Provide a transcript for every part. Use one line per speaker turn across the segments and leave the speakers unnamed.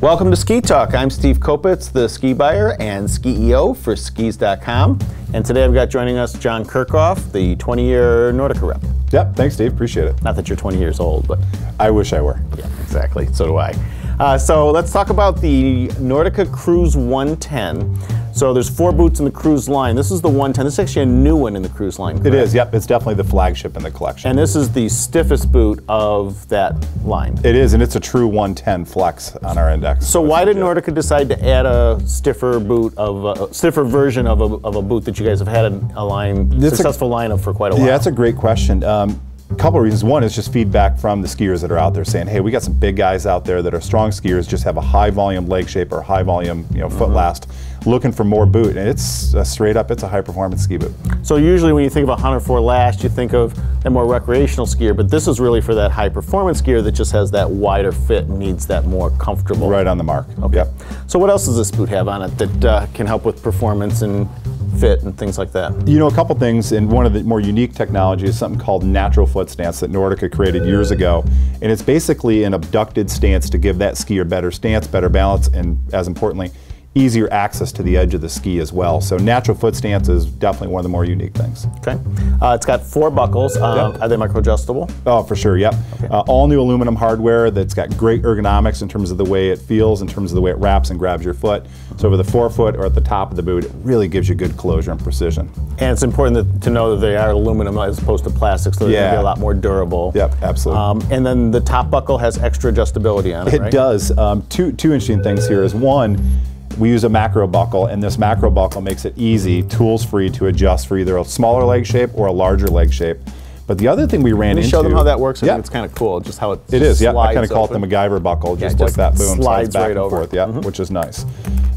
Welcome to Ski Talk. I'm Steve Kopitz, the ski buyer and CEO for skis.com. And today I've got joining us John Kirchhoff, the 20-year Nordica rep.
Yep, thanks Steve, appreciate it.
Not that you're 20 years old, but...
I wish I were.
Yeah, exactly, so do I. So let's talk about the Nordica Cruise 110. So there's 4 boots in the Cruise line. This is the 110. This is actually a new one in the Cruise line, correct?
It is, yep. It's definitely the flagship in the collection.
And this is the stiffest boot of that line.
It is, and it's a true 110 flex on our index.
So why did Nordica decide to add a stiffer boot of a stiffer version of a boot that you guys have had a successful line of for quite a while?
Yeah, that's a great question. A couple of reasons. One is just feedback from the skiers that are out there saying, hey, we got some big guys out there that are strong skiers, just have a high volume leg shape or high volume foot last, looking for more boot. And it's straight up, it's a high performance ski boot. So
usually when you think of a 104 last, you think of a more recreational skier, but this is really for that high performance skier that just has that wider fit and needs that more comfortable.
Right on the mark.
Okay.
Yep.
So what else does this boot have on it that can help with performance and fit and things like that?
You know, a couple things, and one of the more unique technology is something called natural foot stance that Nordica created years ago. And it's basically an abducted stance to give that skier better stance, better balance, and as importantly, easier access to the edge of the ski as well. So natural foot stance is definitely one of the more unique things.
Okay. It's got 4 buckles.
Yep.
Are they micro adjustable?
Oh, for sure, yep. Okay. All new aluminum hardware that's got great ergonomics in terms of the way it feels, in terms of the way it wraps and grabs your foot. So over the forefoot or at the top of the boot, it really gives you good closure and precision.
And it's important to know that they are aluminum as opposed to plastic, so they're going to be a lot more durable.
Yep, absolutely.
And then the top buckle has extra adjustability on it, right?
It does. Two interesting things here is one, we use a macro buckle, and this macro buckle makes it easy, tools-free to adjust for either a smaller leg shape or a larger leg shape. But the other thing we ran into...
Can you show them how that works? I think it's kind of cool, just how it
It is, yeah. I kind of call
open.
it the MacGyver buckle, just like that, boom, slides back and forth, yeah, which is nice.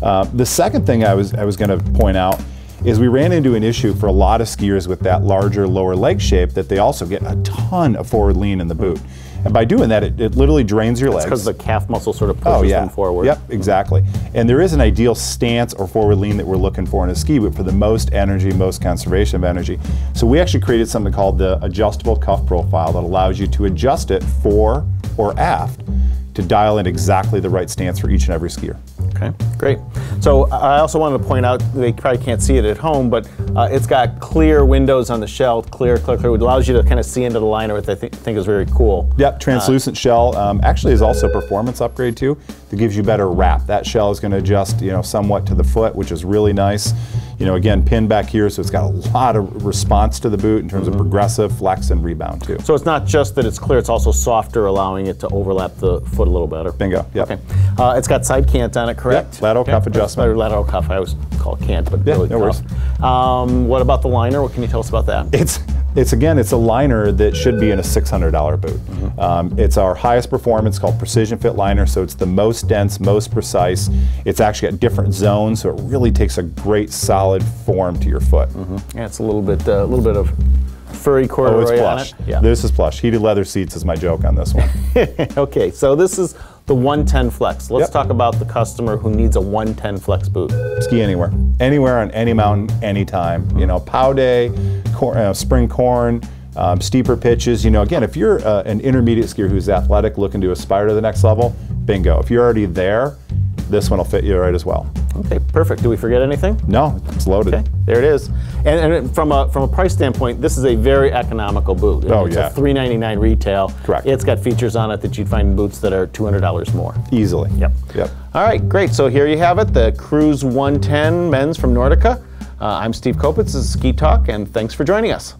The second thing I was going to point out is we ran into an issue for a lot of skiers with that larger lower leg shape that they also get a ton of forward lean in the boot. And by doing that, it literally drains your legs.
Because the calf muscle sort of pushes them forward.
Yep, exactly. And there is an ideal stance or forward lean that we're looking for in a ski boot for the most energy, most conservation of energy. So we actually created something called the adjustable cuff profile that allows you to adjust it fore or aft to dial in exactly the right stance for each and every skier.
Okay, great. So I also wanted to point out, they probably can't see it at home, but it's got clear windows on the shell, clear. It allows you to kind of see into the liner, which I think is very cool.
Yep, translucent shell actually is also a performance upgrade too, that gives you better wrap. That shell is going to adjust, somewhat to the foot, which is really nice. Again, pinned back here, so it's got a lot of response to the boot in terms of progressive, flex, and rebound too.
So it's not just that it's clear, it's also softer, allowing it to overlap the foot a little better.
Bingo, yep.
Okay. It's got side cant on it, correct?
Yep, lateral cuff adjustment.
Lateral cuff, I always call it cant, but
yeah,
really
no
cuff. What about the liner? What can you tell us about that?
It's a liner that should be in a $600 boot. It's our highest performance, called Precision Fit Liner, so it's the most dense, most precise. It's actually got different zones, so it really takes a great solid form to your foot.
Yeah, it's a little bit of furry corduroy.
Oh, it's plush.
On it. Yeah.
This is plush. Heated leather seats is my joke on this one.
Okay, so this is the 110 Flex. Let's talk about the customer who needs a 110 Flex boot.
Ski anywhere. Anywhere on any mountain, anytime. Pow day, spring corn, steeper pitches. Again, if you're an intermediate skier who's athletic, looking to aspire to the next level, bingo. If you're already there, this one will fit you right as well.
Okay, perfect. Did we forget anything?
No, it's loaded.
Okay, there it is. And from a price standpoint, this is a very economical boot. It's a $399 retail.
Correct.
It's got features on it that you'd find in boots that are $200 more.
Easily.
Yep. All right, great. So here you have it, the Cruise 110 men's from Nordica. I'm Steve Kopitz, this is Ski Talk, and thanks for joining us.